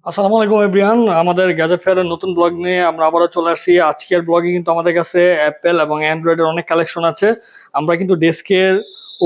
আসসালামু আলাইকুম এভরিওয়ান, আমাদের গ্যাজেট ফেয়ারের নতুন ব্লগ নিয়ে আমরা আবারও চলে আসছি। আজকের ব্লগে কিন্তু আমাদের কাছে অ্যাপেল এবং অ্যান্ড্রয়েডের অনেক কালেকশন আছে। আমরা কিন্তু ডেস্কের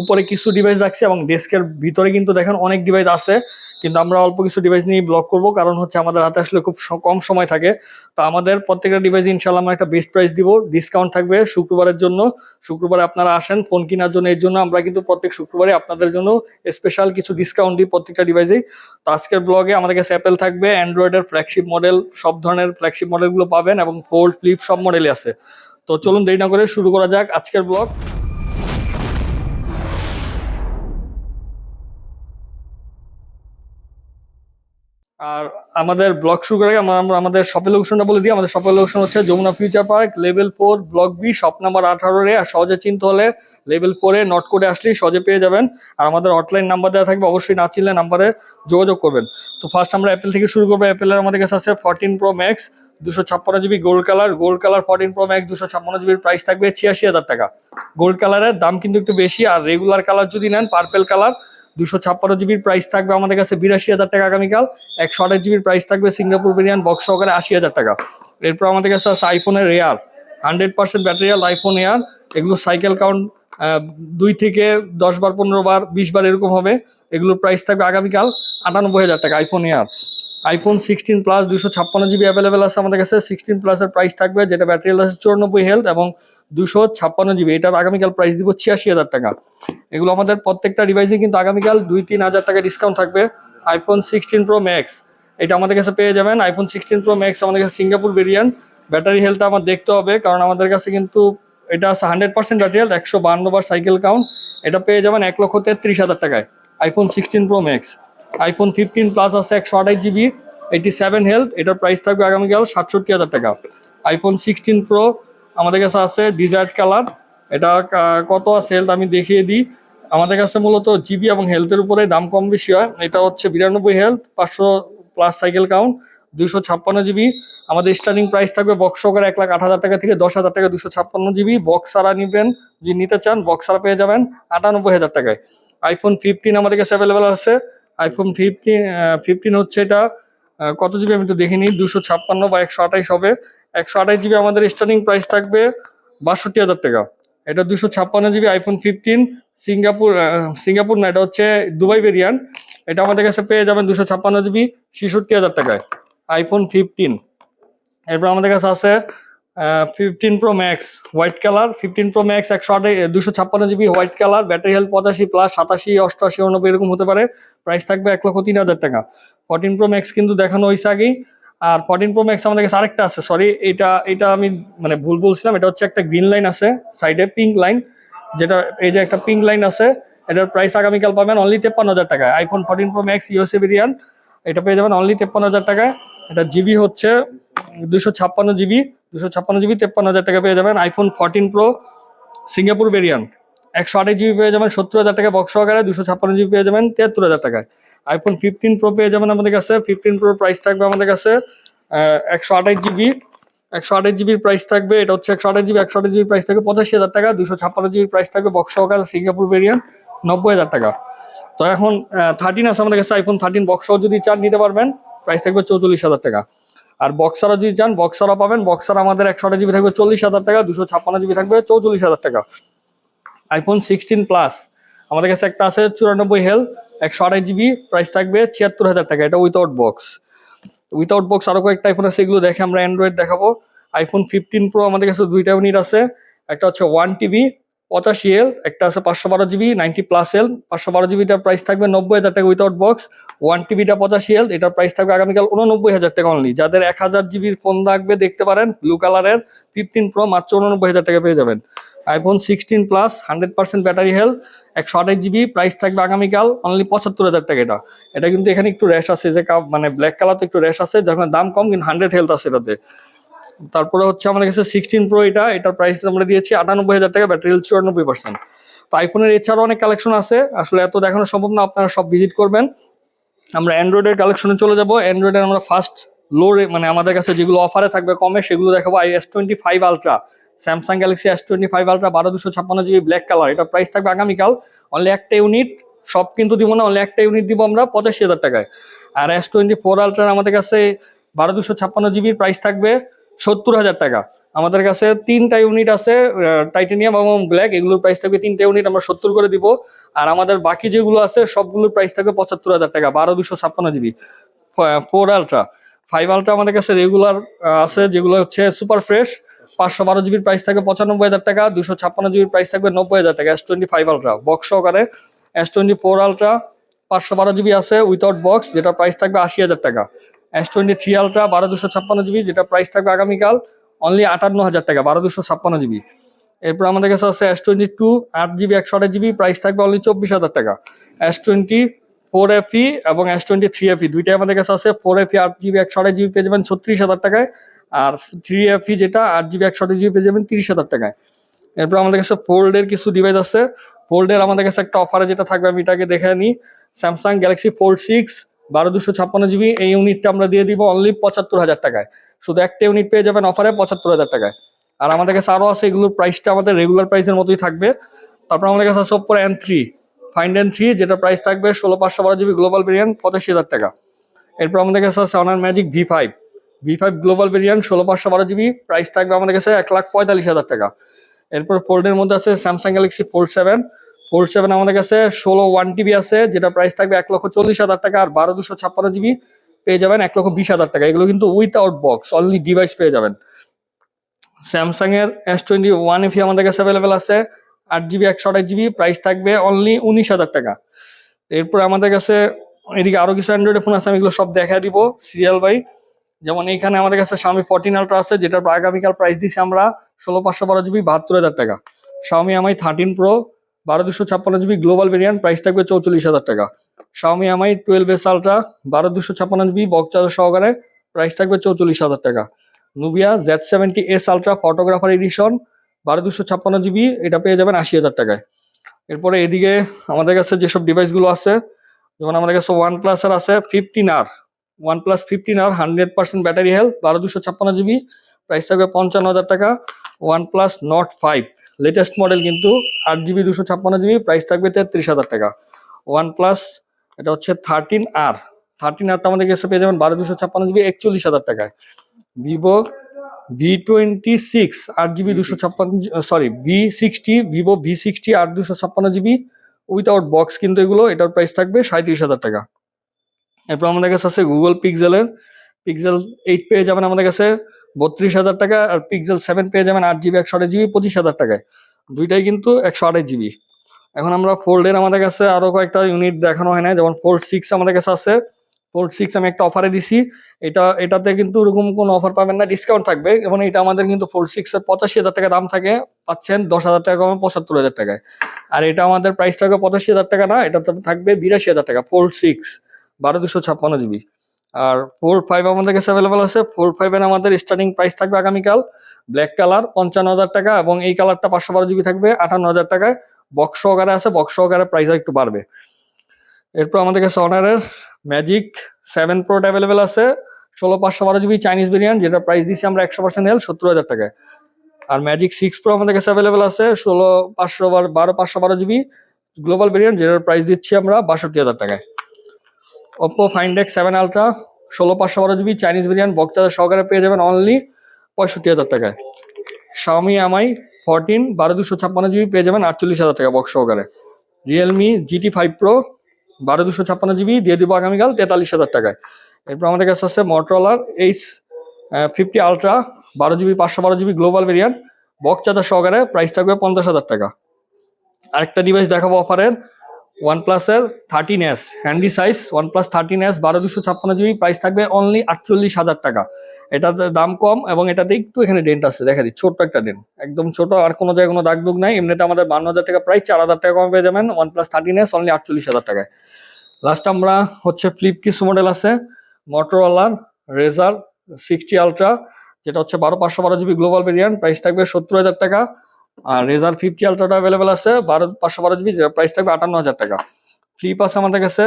উপরে কিছু ডিভাইস রাখছি এবং ডেস্কের ভিতরে কিন্তু দেখেন অনেক ডিভাইস আছে, কিন্তু আমরা অল্প কিছু ডিভাইস নিয়ে ব্লগ করব, কারণ হচ্ছে আমাদের হাতে আসলে খুব কম সময় থাকে। তো আমাদের প্রত্যেকটা ডিভাইস ইনশাল্লাহ আমরা একটা বেস্ট প্রাইস দিব, ডিসকাউন্ট থাকবে শুক্রবারের জন্য। শুক্রবারে আপনারা আসেন ফোন কেনার জন্য, এর জন্য আমরা কিন্তু প্রত্যেক শুক্রবারে আপনাদের জন্য স্পেশাল কিছু ডিসকাউন্ট দিই প্রত্যেকটা ডিভাইসেই। তো আজকের ব্লগে আমাদের কাছে অ্যাপেল থাকবে, অ্যান্ড্রয়েডের ফ্ল্যাগশিপ মডেল, সব ধরনের ফ্ল্যাগশিপ মডেলগুলো পাবেন এবং ফোল্ড ফ্লিপ সব মডেলই আছে। তো চলুন দেরি না করে শুরু করা যাক আজকের ব্লগ। আর আমাদের ব্লগ শুরু করে আগে আমরা আমাদের শপের লোকেশনটা বলে দিই। আমাদের শপের লোকেশন হচ্ছে Jamuna future park, level 4, block B, shop number 18 আর সহজে চিনতে হলে লেভেল 4 নট করে আসলেই সহজে পেয়ে যাবেন। আর আমাদের হটলাইন নাম্বার দেওয়া থাকবে, অবশ্যই না চিনলে নাম্বারে যোগাযোগ করবেন। তো ফার্স্ট আমরা অ্যাপেল থেকে শুরু করবো। অ্যাপেলের আমাদের কাছে আছে 14 Pro Max, 256 GB gold colour 14 Pro Max 256 GB, price থাকবে 86,000 টাকা। গোল্ড কালারের দাম কিন্তু একটু বেশি, আর রেগুলার কালার যদি নেন পার্পেল কালার 256 GB, প্রাইস থাকবে আমাদের কাছে 82,000 টাকা আগামীকাল। 128 GB প্রাইস থাকবে সিঙ্গাপুর ভেরিয়ান্ট বক্স সহকারে 80,000 টাকা। এরপর আমাদের কাছে আছে আইফোনের এয়ার, 100% ব্যাটারিয়াল আইফোন এয়ার। এগুলো সাইকেল কাউন্ট 2 থেকে 10 বার, 15 বার, 20 বার এরকম হবে। এগুলোর প্রাইস থাকবে আগামীকাল 98,000 টাকা iPhone air. iPhone 16 Plus 256 GB available আছে আমাদের কাছে। 16 প্লাসের প্রাইস থাকবে, যেটা ব্যাটারি আছে 94 হেলথ এবং 256 GB, এটার আগামীকাল প্রাইস দিব 86,000 টাকা। এগুলো আমাদের প্রত্যেকটা ডিভাইসে কিন্তু আগামীকাল 2-3 হাজার টাকা ডিসকাউন্ট থাকবে। iPhone 16 Pro Max, এটা আমাদের কাছে পেয়ে যাবেন। iPhone 16 Pro Max আমাদের কাছে সিঙ্গাপুর ভেরিয়েন্ট। ব্যাটারি হেলথটা আমার দেখতে হবে, কারণ আমাদের কাছে কিন্তু এটা আছে 100% ব্যাটারি হেলথ, 152 বার সাইকেল কাউন্ট। এটা পেয়ে যাবেন 1,33,000 টাকায় iPhone 16 Pro Max। iPhone 15 Plus আছে 128 GB, 87 হেলথ, এটার প্রাইস থাকবে আগামীকাল 67,000 টাকা। iPhone 16 Pro আমাদের কাছে আছে ডিজায়ার কালার। এটা কত আছে হেলথ আমি দেখিয়ে দিই। আমাদের কাছে মূলত জিবি এবং হেলথের উপরে দাম কম বেশি হয়। এটা হচ্ছে 92 হেলথ, 500+ সাইকেল কাউন্ট, 256 GB। আমাদের স্টার্টিং প্রাইস থাকবে বক্স সহকারে 1,08,000 টাকা থেকে 10,000 টাকা। 256 GB বক্স ছাড়া নিবেন, যদি নিতে চান বক্স ছাড়া পেয়ে যাবেন 98,000 টাকায়। iPhone 15 আমাদের কাছে অ্যাভেলেবেল আছে। iPhone 15 হচ্ছে এটা কত জিবি আমি তো দেখিনি, 256 বা 128 হবে। 128 GB আমাদের স্টার্টিং প্রাইস থাকবে 62,000 টাকা। এটা 256 GB iPhone 15 সিঙ্গাপুর না, এটা হচ্ছে দুবাই ভেরিয়ান্ট। এটা আমাদের কাছে পেয়ে যাবেন 256 GB 66,000 টাকায় iPhone 15। এরপর আমাদের কাছে আছে 15 Pro Max white colour. 15 Pro Max 256 GB white colour, battery health 85+, 87, 88, 89 এরকম হতে পারে। প্রাইস থাকবে 1,03,000 টাকা। 14 Pro Max কিন্তু দেখানো হয়েছে আগেই। আর 14 Pro Max আমাদের কাছে আরেকটা আছে, সরি এটা এটা আমি মানে ভুল বলছিলাম। এটা হচ্ছে একটা গ্রিন লাইন আছে সাইডে, পিঙ্ক লাইন, যেটা এই যে একটা পিঙ্ক লাইন আছে। এটার প্রাইস আগামীকাল পাবেন অনলি 53,000 টাকায়। iPhone 14 Pro Max USA variant, এটা পেয়ে যাবেন অনলি 53,000 টাকায়। এটা জিবি হচ্ছে 256 GB, 256 GB 53,000 টাকা পেয়ে যাবেন। iPhone 14 Pro Singapore variant 128 GB পেয়ে যাবেন 70,000 টাকা বক্স সহকারে। 256 GB পেয়ে যাবেন 73,000 টাকায়। iPhone 15 Pro পেয়ে যাবেন আমাদের কাছে। 15 Pro প্রাইস থাকবে আমাদের কাছে 128 GB, 128 GB প্রাইস থাকবে। এটা হচ্ছে 128 GB, 128 GB প্রাইস থাকবে 85,000 টাকা। 256 GB প্রাইস থাকবে বক্স সহকারে সিঙ্গাপুর ভেরিয়ান্ট 90,000 টাকা। তো এখন 13 আছে আমাদের কাছে। iPhone 13 বক্স সহ যদি চান নিতে পারবেন, প্রাইস থাকবে 44,000 টাকা। আর বক্সারা যদি চান বক্সারা পাবেন। বক্সার আমাদের 128 GB থাকবে 40,000 টাকা, 256 GB থাকবে 44,000 টাকা। iPhone 16 Plus আমাদের কাছে একটা আছে 94 হেলথ, 128 GB, প্রাইস থাকবে 76,000 টাকা। এটা উইথাউট বক্স আরো কয়েকটা আইফোন আছে, এগুলো দেখে আমরা অ্যান্ড্রয়েড দেখাবো। iPhone 15 Pro আমাদের কাছে দুইটা ইউনিট আছে। একটা হচ্ছে 1 TB 85 হেলথ, একটা আছে 512 GB 90+ হেলথ। 512 GBটার প্রাইস থাকবে 90,000 টাকা উইথাউট বক্স। 1 TBটা 85 হেলথ, এটার প্রাইস থাকবে আগামীকাল 89,000 টাকা অনলি। যাদের 1000 GB ফোন লাগবে দেখতে পারেন, ব্লু কালারের 15 Pro মাত্র 89,000 টাকা পেয়ে যাবেন। iPhone 16 Plus 100% battery health, 128 GB, price থাকবে আগামীকাল অনলি 75,000 টাকা। এটা কিন্তু এখানে একটু র্যাশ আছে, যে মানে ব্ল্যাক কালার তো একটু র্যাশ আছে, যখন দাম কম কিন্তু 100 হেলথ আছে এটাতে। তারপরে হচ্ছে আমাদের কাছে 16 Pro, এটার প্রাইস আমরা দিয়েছি 98,000 টাকা, ব্যাটারি হেলথ 94%। তো আইফোনের এছাড়াও অনেক কালেকশন আছে, আসলে এত দেখানো সম্ভব না, আপনারা সব ভিজিট করবেন। আমরা অ্যান্ড্রয়েডের কালেকশনে চলে যাব। অ্যান্ড্রয়েডের আমরা ফার্স্ট মানে আমাদের কাছে যেগুলো অফারে থাকবে কমে সেগুলো দেখাবো। S25 Ultra, Samsung Galaxy S25 Ultra 12 256 GB black colour, এটা প্রাইস থাকবে আগামীকাল অনলি একটা ইউনিট সব কিন্তু দিব না, অনলি একটা ইউনিট দিব আমরা 85,000 টাকায়। আর S24 আলট্রার আমাদের কাছে 12/256 GB প্রাইস থাকবে 70,000 টাকা। আমাদের কাছে 3টা ইউনিট আছে, টাইটানিয়াম এবং ব্ল্যাক, এগুলোর প্রাইস থাকবে 3টা ইউনিট আমরা 70 করে দিব। আর আমাদের বাকি যেগুলো আছে সবগুলোর প্রাইস থাকবে 75,000 টাকা, 12/256 GB। 4 আলট্রা, 5 আলট্রা আমাদের কাছে রেগুলার আছে, যেগুলো হচ্ছে সুপার ফ্রেশ, 512 GB প্রাইস থাকবে 95,000 টাকা, 256 GB প্রাইস থাকবে 90,000 টাকা। S25 আলট্রা বক্স সহকারে। S24 আলট্রা 512 GB আছে উইথাউট বক্স, যেটা প্রাইস থাকবে 80,000 টাকা। S23 আলট্রা 12/256 GB, যেটা প্রাইস থাকবে আগামীকাল অনলি 58,000 টাকা, 12/256 GB। এরপর আমাদের কাছে আছে S22 8 GB 128 GB, প্রাইস থাকবে অনলি 24,000 টাকা। S24 FE এবং S23 FE দুইটাই আমাদের কাছে আছে। 4 FE 8 GB 128 GB পেয়ে যাবেন 36,000 টাকায়, আর 3 FE যেটা 8 GB 128 GB পেয়ে যাবেন 30,000 টাকায়। এরপর আমাদের কাছে ফোল্ডের কিছু ডিভাইস আছে। ফোল্ডের আমাদের কাছে একটা অফারে যেটা থাকবে আমি এটাকে দেখে নিই। স্যামসাং গ্যালাক্সি ফোল্ড 6 12/256 GB, এই ইউনিটটা আমরা দিয়ে দিব অনলি 75,000 টাকায়। শুধু একটা ইউনিট পেয়ে যাবেন অফারে 75,000 টাকায়। আর আমাদের কাছে আরও আছে, এগুলোর প্রাইসটা আমাদের রেগুলার প্রাইসের মতোই থাকবে। তারপর আমাদের কাছে আছে Oppo N3 Find N3, যেটা প্রাইস থাকবে 16/512 GB গ্লোবাল ভেরিয়েন্ট 85,000 টাকা। এরপর আমাদের কাছে আছে Honor Magic V5 global variant 16/512 GB, price থাকবে আমাদের কাছে 1,45,000 টাকা। এরপর ফোল্ডের মধ্যে আছে স্যামসাং গ্যালাক্সি ফোল্ড 7 আমাদের কাছে 16 1TB আছে, যেটা প্রাইস থাকবে 1,40,000 টাকা। আর 12/256 GB পেয়ে যাবেন 1,20,000 টাকা। এগুলো কিন্তু উইথাউট বক্স, অনলি ডিভাইস পেয়ে যাবেন। স্যামসাং এর S21 FE আমাদের কাছে অ্যাভেলেবেল আছে 8 GB 128 GB, প্রাইস থাকবে অনলি 19,000 টাকা। এরপর আমাদের কাছে এদিকে আরো কিছু অ্যান্ড্রয়েড ফোন আছে, আমি এগুলো সব দেখাই দিব সিরিয়াল বাই। যেমন এইখানে আমাদের কাছে Xiaomi 14 আলট্রা আছে, যেটার আগামীকাল প্রাইস দিচ্ছি আমরা 16/512 GB 72,000 টাকা। Xiaomi Mi 13 Pro 12/256 GB global variant, price থাকবে 44,000 টাকা। Xiaomi Mi 12S ultra 12/256 GB box charger সহকারে, প্রাইস থাকবে 44,000 টাকা। Nubia Z70S ultra photographer edition 12/256 GB, এটা পেয়ে যাবেন 80,000 টাকায়। এরপরে এদিকে আমাদের কাছে যেসব ডিভাইসগুলো আছে, যেমন আমাদের কাছে OnePlus এর আছে 15R, OnePlus 15R 100% battery health 12/256 GB, price থাকবে 55,000 টাকা। OnePlus Nord 5 লেটেস্ট মডেল কিন্তু 8 GB 256 GB, প্রাইস থাকবে 33,000 টাকা। OnePlus এটা হচ্ছে 13Rটা আমাদের কাছে পেয়ে যাবেন 12/256 GB 41,000 টাকায়। Vivo V26 8 GB 256 V60 Vivo V60 8/256 GB without box কিন্তু এগুলো, এটার প্রাইস থাকবে 37,000 টাকা। এরপর আমাদের কাছে আছে গুগল পিক্সেল 8 পেয়ে যাবেন আমাদের কাছে 32,000 টাকা, আর পিক্সেল 7 পেয়ে যাবেন 8 GB 128 GB 25,000 টাকায়। দুইটাই কিন্তু 128 GB। এখন আমরা ফোল্ডের আমাদের কাছে আরো কয়েকটা ইউনিট দেখানো হয় না, যেমন ফোল্ড 6 আমাদের কাছে আছে। ফোল্ড 6 আমি একটা অফারে দিছি, এটাতে কিন্তু ওরকম কোনো অফার পাবেন না, ডিসকাউন্ট থাকবে। এবং এটা আমাদের কিন্তু ফোল্ড 6 এর 85,000 টাকা দাম থাকে, পাচ্ছেন 10,000 টাকা কমে 75,000 টাকায়। আর এটা আমাদের প্রাইস থাকবে 85,000 টাকা না, এটা থাকবে 82,000 টাকা। Fold 6 12/256 GB। আর ফোল্ড 5 আমাদের কাছে অ্যাভেলেবেল আছে। ফোল্ড 5 এর আমাদের স্টার্টিং প্রাইস থাকবে আগামীকাল ব্ল্যাক কালার 55,000 টাকা, এবং এই কালারটা 512 GB থাকবে 58,000 টাকায়। বক্স সহকারে আছে, বক্স সহকারে প্রাইস একটু বাড়বে। এরপর আমাদের কাছে অনারের ম্যাজিক 7 Pro অ্যাভেলেবেল আছে 16/512 GB চাইনিজ ভেরিয়েন্ট, যেটা প্রাইস দিচ্ছি আমরা 100% হেল 70,000 টাকায়। আর ম্যাজিক 6 Pro আমাদের কাছে অ্যাভেলেবেল আছে 12/512 GB গ্লোবাল ভেরিয়েন্ট, যেটার প্রাইস দিচ্ছি আমরা 62,000 টাকায়। Oppo Find X7 Ultra 16/512 GB Chinese variant box charger সহকারে পেয়ে যাবেন অনলি 65,000 টাকায়। Xiaomi Mi 14 12/256 GB পেয়ে যাবেন 48,000 টাকা বক্স সহকারে। Realme GT5 Pro 12/256 GB দিয়ে দিব আগামীকাল 43,000 টাকায়। এরপর আমাদের কাছে আছে Motorola H50 Ultra 12 GB 512 GB global variant box charger সহকারে, প্রাইস থাকবে 50,000 টাকা। আরেকটা ডিভাইস দেখাবো অফারের, OnePlus এর 13S handy size OnePlus 13S 12/256 GB, price থাকবে অনলি 48,000 টাকা। এটাতে দাম কম এবং এটাতে একটু এখানে ডেন্ট আছে, দেখা দিই ছোট্ট একটা ডেন্ট, একদম ছোট, আর কোনো জায়গায় কোনো দাগ দুগ নাই। এমনিতে আমাদের 52,000 টাকা প্রাইস, 4,000 টাকা কমে পেয়ে যাবেন OnePlus 13S অনলি 48,000 টাকায়। লাস্ট আমরা হচ্ছে ফ্লিপ কিছু মডেল আছে Motorola Razr 60 Ultra, যেটা হচ্ছে 12/512 GB গ্লোবাল ভেরিয়েন্ট, প্রাইস থাকবে 70,000 টাকা। আর Razr 50 Ultra অ্যাভেলেবেল আছে 12/512 GB, যেটা প্রাইস থাকবে 58,000 টাকা। ফ্লিপ আছে আমাদের কাছে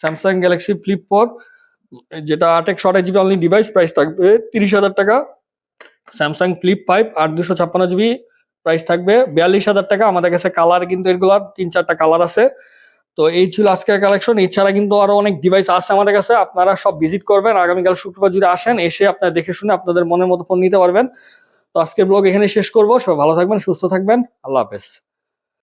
স্যামসাং গ্যালাক্সি ফ্লিপ 4, যেটা 8/128 GB অনলি ডিভাইস, প্রাইস থাকবে 30,000 টাকা। স্যামসাং ফ্লিপ 5 8/256 GB, প্রাইস থাকবে 42,000 টাকা। আমাদের কাছে কালার কিন্তু এগুলার 3-4টা কালার আছে, তো এই ছিল আজকের কালেকশন। এছাড়া কিন্তু আরো অনেক ডিভাইস আছে আমাদের কাছে, আপনারা সব ভিজিট করবেন আগামীকাল শুক্রবার যদি আসেন, এসে আপনারা দেখে শুনে আপনাদের মনের মতো ফোন নিতে পারবেন। তো আজকের ব্লগ এখানে শেষ করবো। সবাই ভালো থাকবেন, সুস্থ থাকবেন, আল্লাহ হাফেজ।